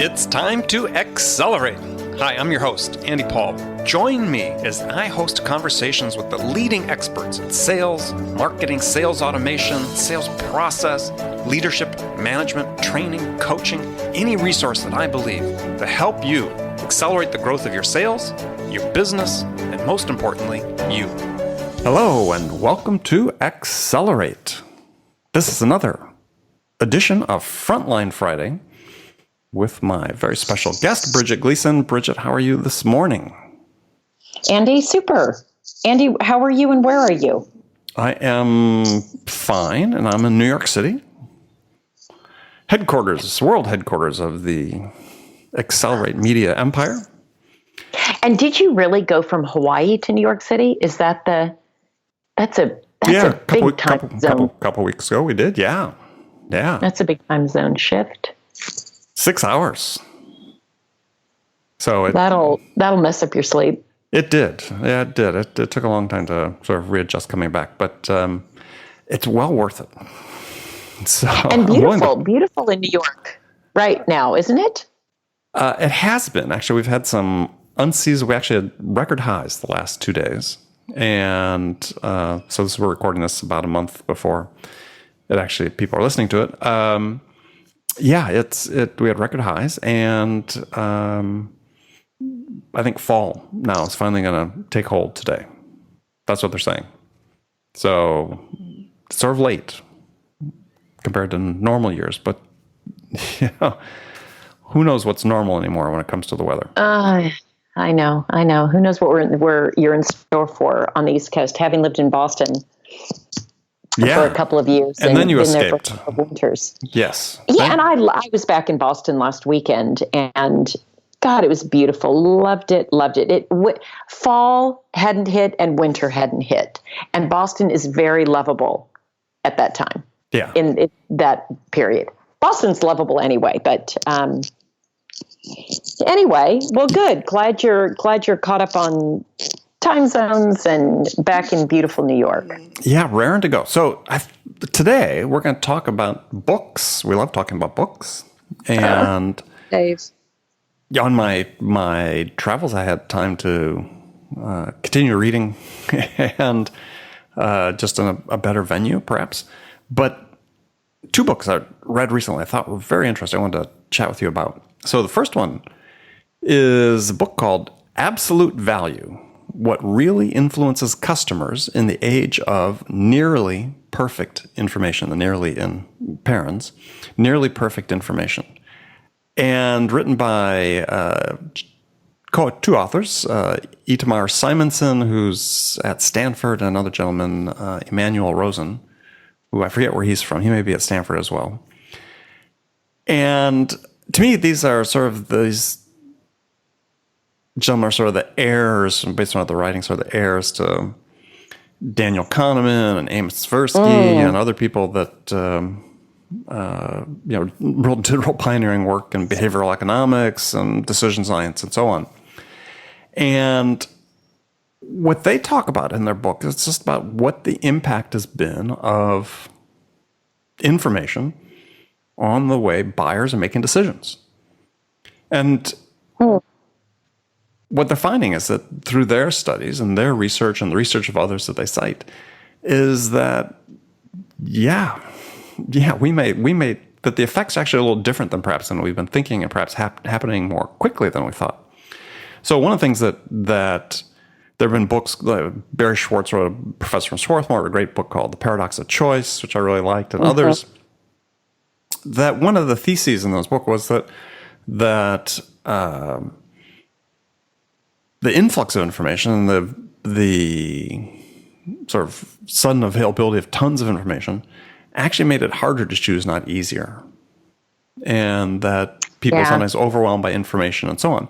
It's time to accelerate. Hi, I'm your host, Andy Paul. Join me as I host conversations with the leading experts in sales, marketing, sales automation, sales process, leadership, management, training, coaching, any resource that I believe to help you accelerate the growth of your sales, your business, and most importantly, you. Hello, and welcome to Accelerate. This is another edition of Frontline Friday with my very special guest, Bridget Gleason. Bridget, how are you this morning? Andy, super. Andy, how are you and where are you? I am fine, and I'm in New York City. World headquarters of the Accelerate Media Empire. And did you really go from Hawaii to New York City? Is that that's a big time zone. Couple weeks ago we did, yeah. That's a big time zone shift. 6 hours. So that'll mess up your sleep. It did. Yeah, it did. It took a long time to sort of readjust coming back, but it's well worth it. So, and beautiful in New York right now, isn't it? It has been. Actually, we've had some unseasonable. We actually had record highs the last 2 days. And so we're recording this about a month before people are listening to it. We had record highs, and I think fall now is finally going to take hold today. That's what they're saying. So it's sort of late compared to normal years, but who knows what's normal anymore when it comes to the weather? I know. Who knows what you're in store for on the East Coast? Having lived in Boston for a couple of years, and then you been escaped there for a couple of winters. Yes. Yeah, and I was back in Boston last weekend, and God, it was beautiful. Loved it. Fall hadn't hit and winter hadn't hit, and Boston is very lovable at that time. Yeah. In that period, Boston's lovable anyway. But anyway, well, good. Glad you're caught up on time zones and back in beautiful New York. Yeah, raring to go. So today we're going to talk about books. We love talking about books. And Dave, on my travels, I had time to continue reading and just in a better venue, perhaps. But two books I read recently I thought were very interesting. I wanted to chat with you about. So the first one is a book called Absolute Value: What Really Influences Customers in the Age of Nearly Perfect Information. The nearly in parents, nearly perfect information. And written by two authors, Itamar Simonson, who's at Stanford, and another gentleman, Emmanuel Rosen, who I forget where he's from. He may be at Stanford as well. And to me, these are sort of these gentlemen are sort of the heirs, based on the writing, sort of the heirs to Daniel Kahneman and Amos Tversky and other people that did real pioneering work in behavioral economics and decision science and so on. And what they talk about in their book is just about what the impact has been of information on the way buyers are making decisions. And what they're finding is that through their studies and their research and the research of others that they cite is that, we may that the effects are actually a little different than we've been thinking, and perhaps happening more quickly than we thought. So one of the things that there have been books, Barry Schwartz wrote, a professor from Swarthmore, a great book called The Paradox of Choice, which I really liked, and others, that one of the theses in those books was that the influx of information and the sort of sudden availability of tons of information actually made it harder to choose, not easier. And that people are sometimes overwhelmed by information and so on.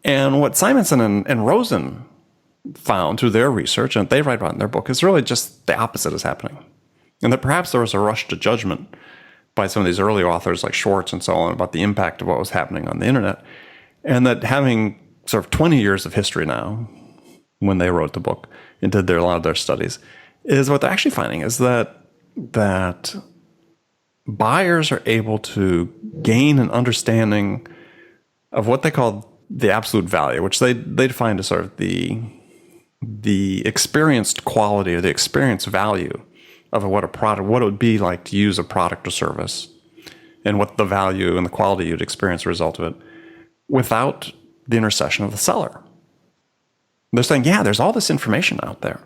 And what Simonson and Rosen found through their research, and they write about in their book, is really just the opposite is happening. And that perhaps there was a rush to judgment by some of these early authors like Schwartz and so on about the impact of what was happening on the internet. And that having sort of 20 years of history now, when they wrote the book and did a lot of their studies, is what they're actually finding is that buyers are able to gain an understanding of what they call the absolute value, which they define as sort of the experienced quality or the experienced value of what it would be like to use a product or service, and what the value and the quality you'd experience as a result of it without the intercession of the seller. They're saying, yeah, there's all this information out there.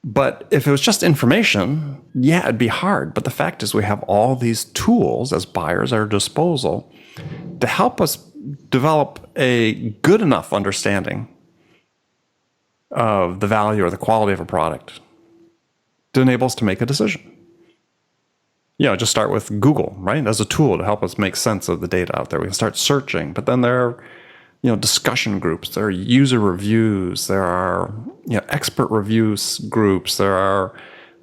But if it was just information, yeah, it'd be hard. But the fact is we have all these tools as buyers at our disposal to help us develop a good enough understanding of the value or the quality of a product to enable us to make a decision. Just start with Google, right? As a tool to help us make sense of the data out there. We can start searching, but then there are, discussion groups, there are user reviews, there are, expert reviews groups, there are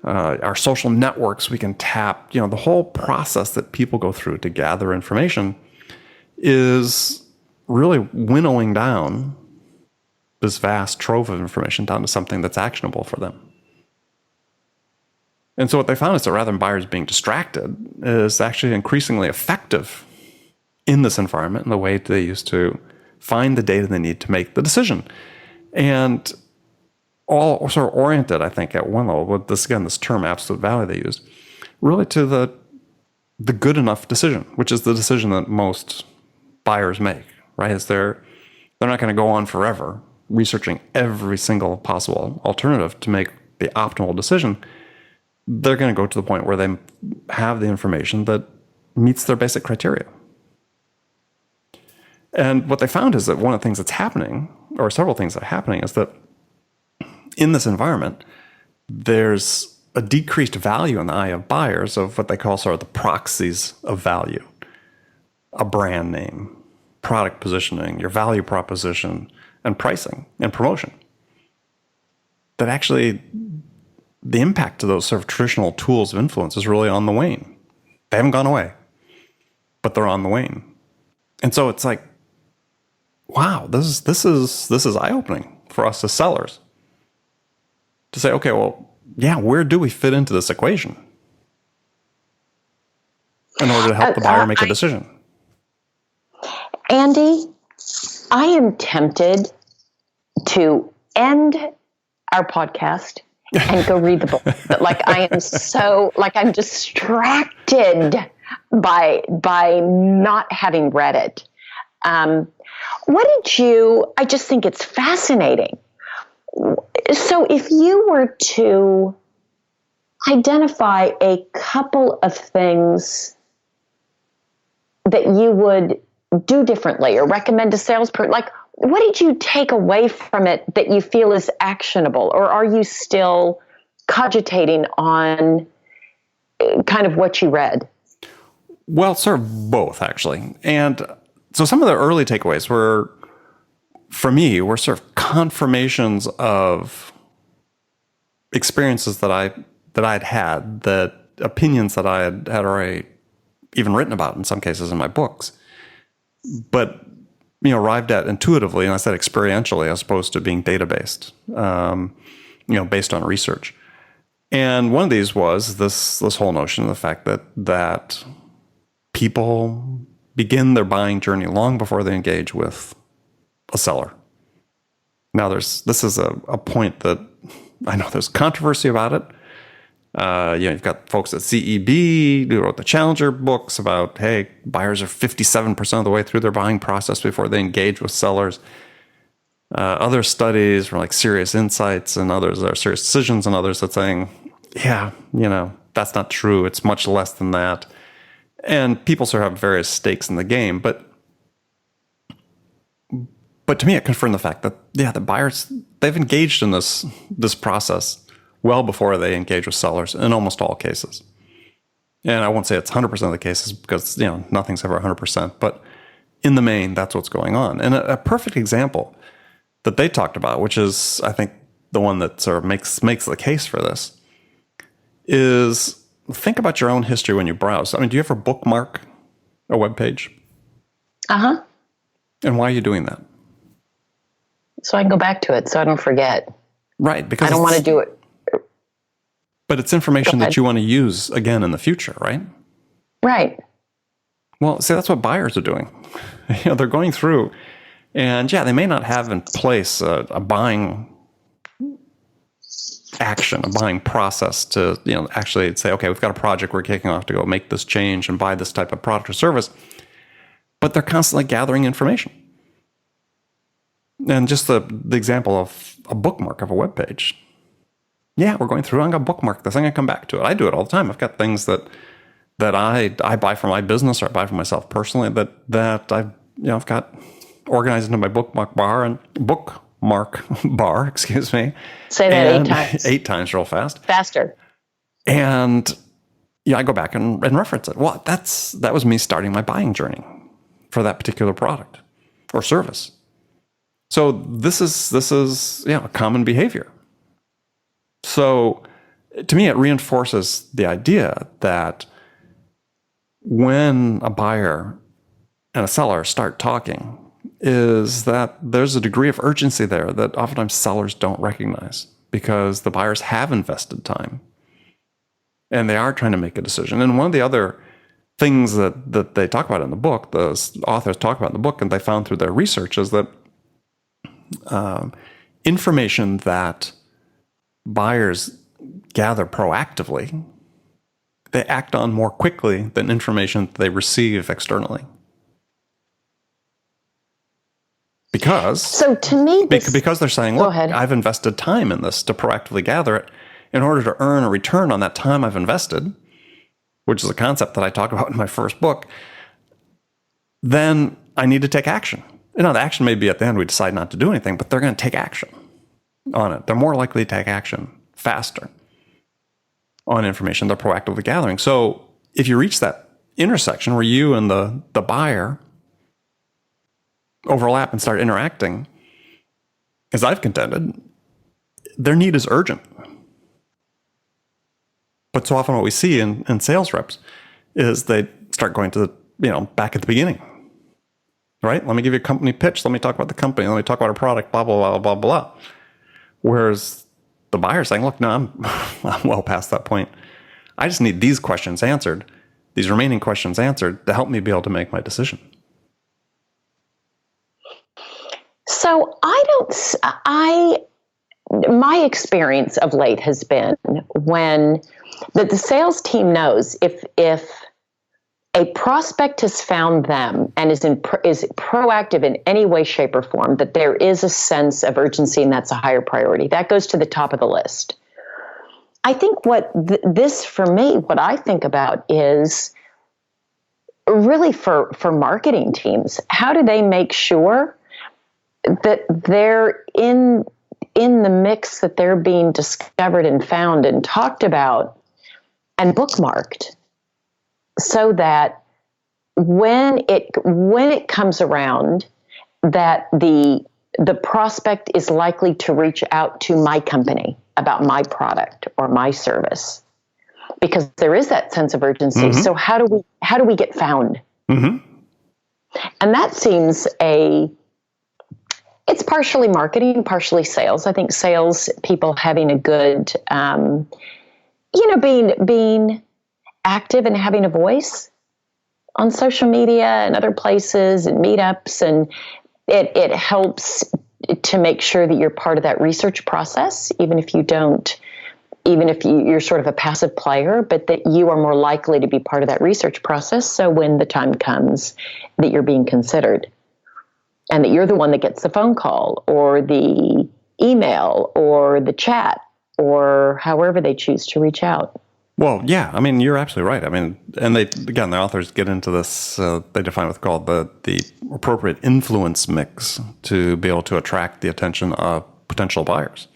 our social networks we can tap. The whole process that people go through to gather information is really winnowing down this vast trove of information down to something that's actionable for them. And so what they found is that rather than buyers being distracted, is actually increasingly effective in this environment in the way they use to find the data they need to make the decision. And all sort of oriented, I think, at one level, with this term absolute value they used, really to the good enough decision, which is the decision that most buyers make, right? Is they're not going to go on forever researching every single possible alternative to make the optimal decision. They're going to go to the point where they have the information that meets their basic criteria. And what they found is that one of the things that's happening, or several things that are happening, is that in this environment, there's a decreased value in the eye of buyers of what they call sort of the proxies of value. A brand name, product positioning, your value proposition, and pricing and promotion. That actually, the impact of those sort of traditional tools of influence is really on the wane. They haven't gone away, but they're on the wane. And so it's like, wow, this is eye-opening for us as sellers to say, okay, well, yeah, where do we fit into this equation in order to help the buyer make a decision? Andy, I am tempted to end our podcast and go read the book. But I'm distracted by not having read it. I just think it's fascinating. So if you were to identify a couple of things that you would do differently or recommend to salesperson, what did you take away from it that you feel is actionable? Or are you still cogitating on kind of what you read? Well, sort of both, actually. And so some of the early takeaways were, for me, were sort of confirmations of experiences that I'd had, that opinions that I had already even written about in some cases in my books, but arrived at intuitively, and I said experientially, as opposed to being data-based, based on research. And one of these was this whole notion of the fact that people begin their buying journey long before they engage with a seller. Now, this is a point that I know there's controversy about it. You've got folks at CEB who wrote the Challenger books about, hey, buyers are 57% of the way through their buying process before they engage with sellers. Other studies from like Serious Insights and others, or Serious Decisions and others, that saying, yeah, that's not true. It's much less than that. And people sort of have various stakes in the game, but to me, it confirmed the fact that, the buyers, they've engaged in this process well before they engage with sellers in almost all cases. And I won't say it's 100% of the cases because, nothing's ever 100%, but in the main, that's what's going on. And a perfect example that they talked about, which is, I think, the one that sort of makes the case for this, is think about your own history when you browse. I mean, do you ever bookmark a web page? Uh-huh. And why are you doing that? So I can go back to it so I don't forget. Right, because I don't want to do it. But it's information that you want to use again in the future, right? Right. Well, see, that's what buyers are doing. They're going through, and yeah, they may not have in place a buying action, a buying process to, actually say, okay, we've got a project we're kicking off to go make this change and buy this type of product or service. But they're constantly gathering information. And just the example of a bookmark of a web page. Yeah, we're going through. I'm going to bookmark this. I'm going to come back to it. I do it all the time. I've got things that I buy for my business or I buy for myself personally that I've got organized into my bookmark bar, excuse me. Say that 8 times. 8 times real fast. Faster. And I go back and reference it. Well, that was me starting my buying journey for that particular product or service. So this is a common behavior. So to me, it reinforces the idea that when a buyer and a seller start talking, is that there's a degree of urgency there that oftentimes sellers don't recognize because the buyers have invested time and they are trying to make a decision. And one of the other things that they talk about in the book, the authors talk about in the book, and they found through their research, is that information that buyers gather proactively, they act on more quickly than information that they receive externally. Because to me, because they're saying, look, I've invested time in this to proactively gather it. In order to earn a return on that time I've invested, which is a concept that I talk about in my first book, then I need to take action. The action may be at the end we decide not to do anything, but they're going to take action on it. They're more likely to take action faster on information they're proactively gathering. So if you reach that intersection where you and the buyer overlap and start interacting, as I've contended, their need is urgent. But so often what we see in sales reps is they start going to back at the beginning. Right? Let me give you a company pitch. Let me talk about the company. Let me talk about our product, blah, blah, blah, blah, blah. Whereas the buyer's saying, look, no, I'm well past that point. I just need these questions answered, these remaining questions answered to help me be able to make my decision. So my experience of late has been when the sales team knows if a prospect has found them and is proactive in any way, shape, or form, that there is a sense of urgency and that's a higher priority. That goes to the top of the list. I think what I think about is really for marketing teams, how do they make sure that they're in the mix, that they're being discovered and found and talked about and bookmarked, so that when it comes around, that the prospect is likely to reach out to my company about my product or my service, because there is that sense of urgency. Mm-hmm. So how do we get found? Mm-hmm. And that seems it's partially marketing, partially sales. I think sales people having a good, being active and having a voice on social media and other places and meetups, and it helps to make sure that you're part of that research process, even if you're sort of a passive player, but that you are more likely to be part of that research process. So when the time comes that you're being considered, and that you're the one that gets the phone call or the email or the chat or however they choose to reach out. Well, yeah, I mean, you're absolutely right. I mean, and the authors get into this, they define what's called the appropriate influence mix to be able to attract the attention of potential buyers,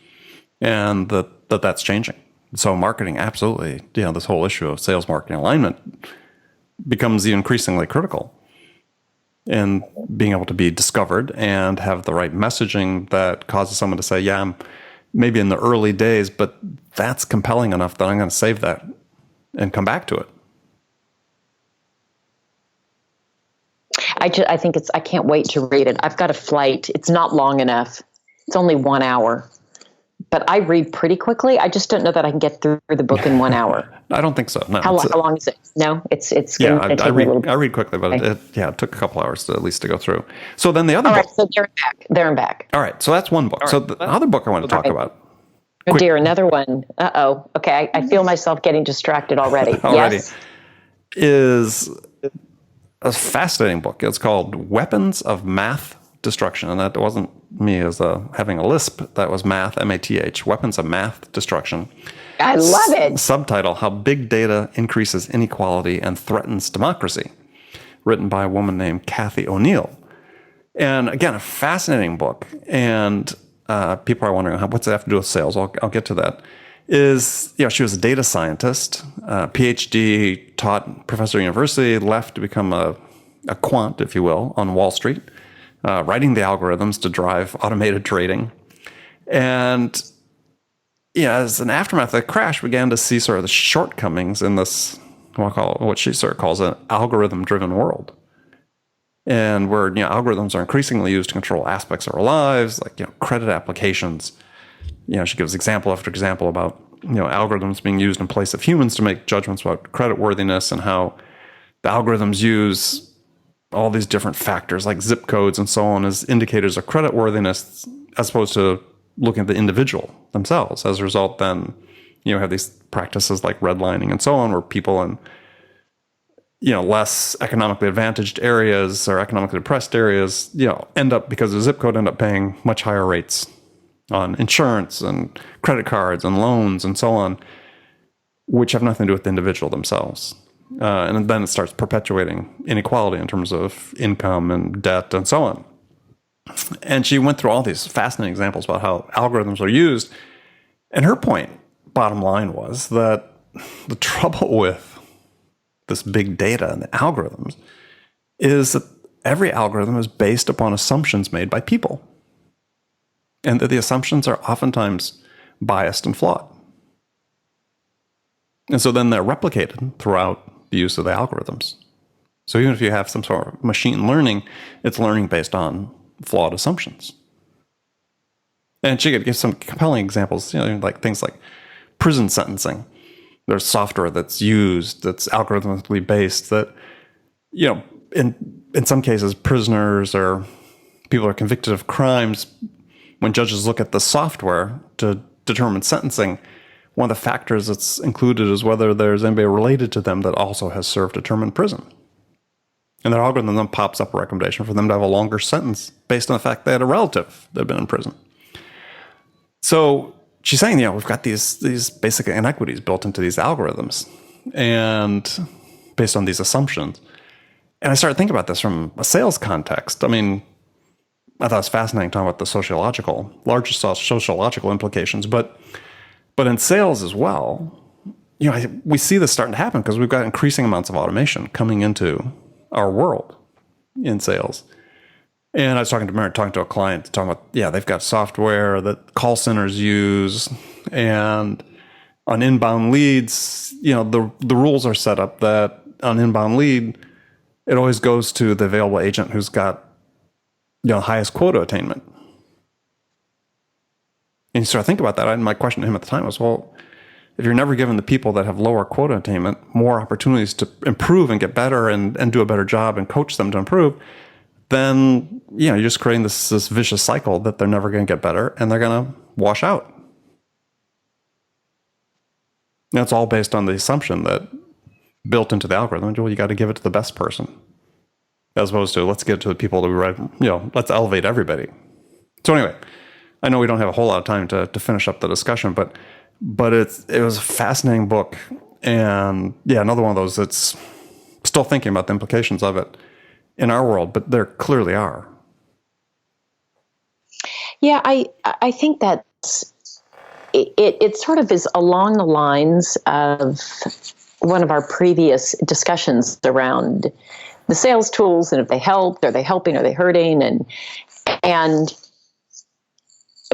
and that's changing. So marketing, absolutely, this whole issue of sales marketing alignment becomes increasingly critical in being able to be discovered and have the right messaging that causes someone to say, yeah, I'm maybe in the early days, but that's compelling enough that I'm going to save that and come back to it. I think I can't wait to read it. I've got a flight. It's not long enough. It's only 1 hour, but I read pretty quickly. I just don't know that I can get through the book in 1 hour. I don't think so. No. How long is it? No, it's Yeah, going to take I me a read little bit. I read quickly, but Okay. it took a couple hours at least to go through. So then the other All right, book. so there and back. There and back. All right, so that's one book. So the other book I want to talk about. Oh dear, another one. Uh-oh. Okay, I feel myself getting distracted already. Yes? Is a fascinating book. It's called Weapons of Math Destruction. And that wasn't me as having a lisp. That was math, M-A-T-H, Weapons of Math Destruction. I love it. Subtitle, How Big Data Increases Inequality and Threatens Democracy. Written by a woman named Kathy O'Neill. And again, a fascinating book. And people are wondering, what's it have to do with sales? I'll get to that. She was a data scientist, PhD, taught professor at university, left to become a quant, if you will, on Wall Street, writing the algorithms to drive automated trading. And as an aftermath of the crash, began to see sort of the shortcomings in this, what she sort of calls an algorithm-driven world. And where algorithms are increasingly used to control aspects of our lives, like credit applications. She gives example after example about algorithms being used in place of humans to make judgments about creditworthiness, and how the algorithms use all these different factors like zip codes and so on as indicators of creditworthiness, as opposed to looking at the individual themselves. As a result, then have these practices like redlining and so on, where people in less economically advantaged areas or economically depressed areas, end up, because of the zip code, end up paying much higher rates on insurance and credit cards and loans and so on, which have nothing to do with the individual themselves. And then it starts perpetuating inequality in terms of income and debt and so on. And she went through all these fascinating examples about how algorithms are used. And her point, bottom line, was that the trouble with this big data and the algorithms is that every algorithm is based upon assumptions made by people, and that the assumptions are oftentimes biased and flawed. And so then they're replicated throughout the use of the algorithms. So even if you have some sort of machine learning, it's learning based on flawed assumptions. And she could give some compelling examples, like things like prison sentencing. There's software that's used that's algorithmically based that, in some cases, prisoners or people are convicted of crimes. When judges look at the software to determine sentencing, one of the factors that's included is whether there's anybody related to them that also has served a term in prison. And their algorithm then pops up a recommendation for them to have a longer sentence based on the fact they had a relative that had been in prison. So she's saying, we've got these basic inequities built into these algorithms, and based on these assumptions. And I started thinking about this from a sales context. I mean, I thought it was fascinating talking about the larger sociological implications, but in sales as well, we see this starting to happen because we've got increasing amounts of automation coming into our world in sales. And I was talking to a client, talking about, they've got software that call centers use, and on inbound leads, the rules are set up that on inbound lead, it always goes to the available agent who's got, highest quota attainment. And you start thinking about that. And my question to him at the time was, well, if you're never giving the people that have lower quota attainment more opportunities to improve and get better and do a better job and coach them to improve, then you're just creating this vicious cycle that they're never going to get better and they're going to wash out. And it's all based on the assumption that built into the algorithm, well, you got to give it to the best person, as opposed to let's get it to the people that we write, let's elevate everybody. So anyway, I know we don't have a whole lot of time to finish up the discussion, but it was a fascinating book, and another one of those that's still thinking about the implications of it in our world, but there clearly are. Yeah, I think that it sort of is along the lines of one of our previous discussions around the sales tools, and if they helped, are they helping, are they hurting, and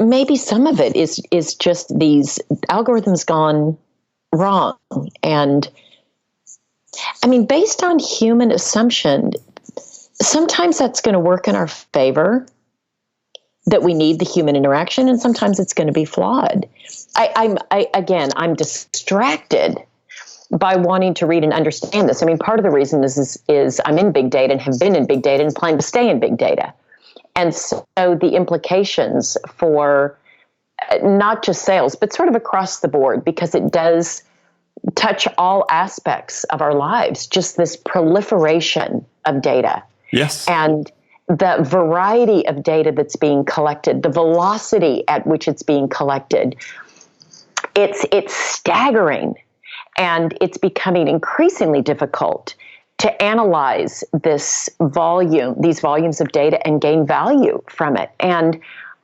maybe some of it is just these algorithms gone wrong. And I mean, based on human assumption, sometimes that's going to work in our favor, that we need the human interaction, and sometimes it's going to be flawed. I'm distracted by wanting to read and understand this. I mean, part of the reason is I'm in big data and have been in big data and plan to stay in big data. And so the implications for not just sales, but sort of across the board, because it does touch all aspects of our lives, just this proliferation of data. Yes. And the variety of data that's being collected, the velocity at which it's being collected, it's staggering. And it's becoming increasingly difficult to analyze these volumes of data and gain value from it. And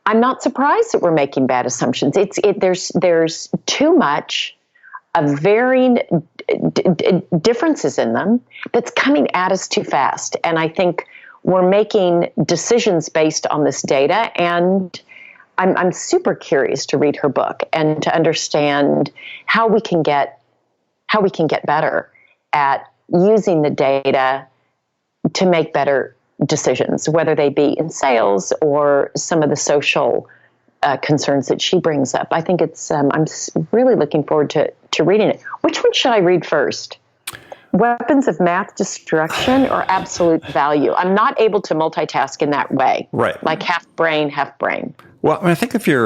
I'm not surprised that we're making bad assumptions. There's too much of varying differences in them that's coming at us too fast. And I think we're making decisions based on this data. And I'm super curious to read her book and to understand how we can get better at using the data to make better decisions, whether they be in sales or some of the social concerns that she brings up. I think I'm really looking forward to reading it. Which one should I read first? Weapons of Math Destruction or Absolute Value? I'm not able to multitask in that way. Right. Like half brain, half brain. Well, I think if you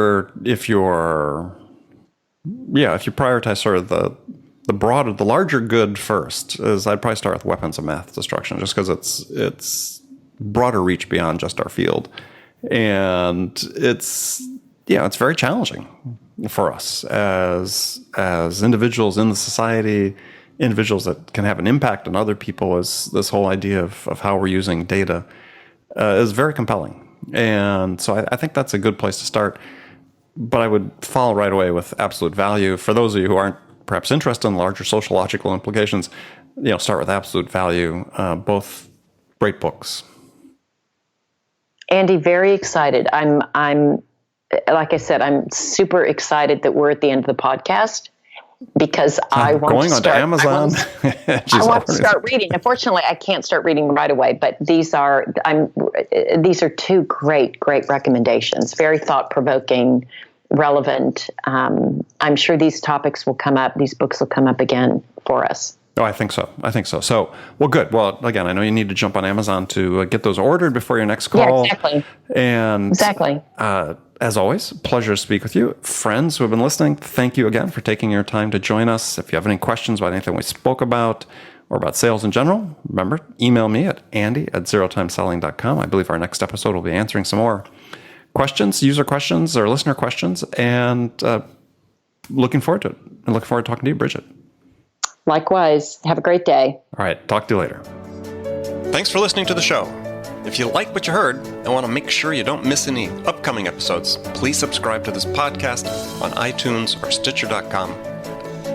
prioritize sort of the larger good first, I'd probably start with Weapons of Math Destruction, just because it's broader reach beyond just our field, and it's very challenging for us as individuals in the society, individuals that can have an impact on other people. Is this whole idea of how we're using data is very compelling, and so I think that's a good place to start. But I would follow right away with Absolute Value. For those of you who aren't perhaps interested in larger sociological implications, start with Absolute Value. Both great books. Andy, very excited. I'm like I said, I'm super excited that we're at the end of the podcast, because I want going to onto Amazon. I want to start reading. Unfortunately, I can't start reading right away, but these are two great recommendations. Very thought-provoking, relevant. I'm sure these topics will come up. These books will come up again for us. Oh, I think so. So, well, good. Well, again, I know you need to jump on Amazon to get those ordered before your next call. Yeah, exactly. And exactly. As always, pleasure to speak with you. Friends who have been listening, thank you again for taking your time to join us. If you have any questions about anything we spoke about or about sales in general, remember, email me at andy@zerotimeselling.com. I believe our next episode will be answering some more questions, user questions or listener questions, and looking forward to it. And looking forward to talking to you, Bridget. Likewise. Have a great day. All right. Talk to you later. Thanks for listening to the show. If you like what you heard and want to make sure you don't miss any upcoming episodes, please subscribe to this podcast on iTunes or Stitcher.com.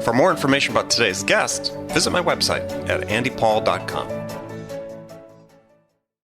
For more information about today's guest, visit my website at andypaul.com.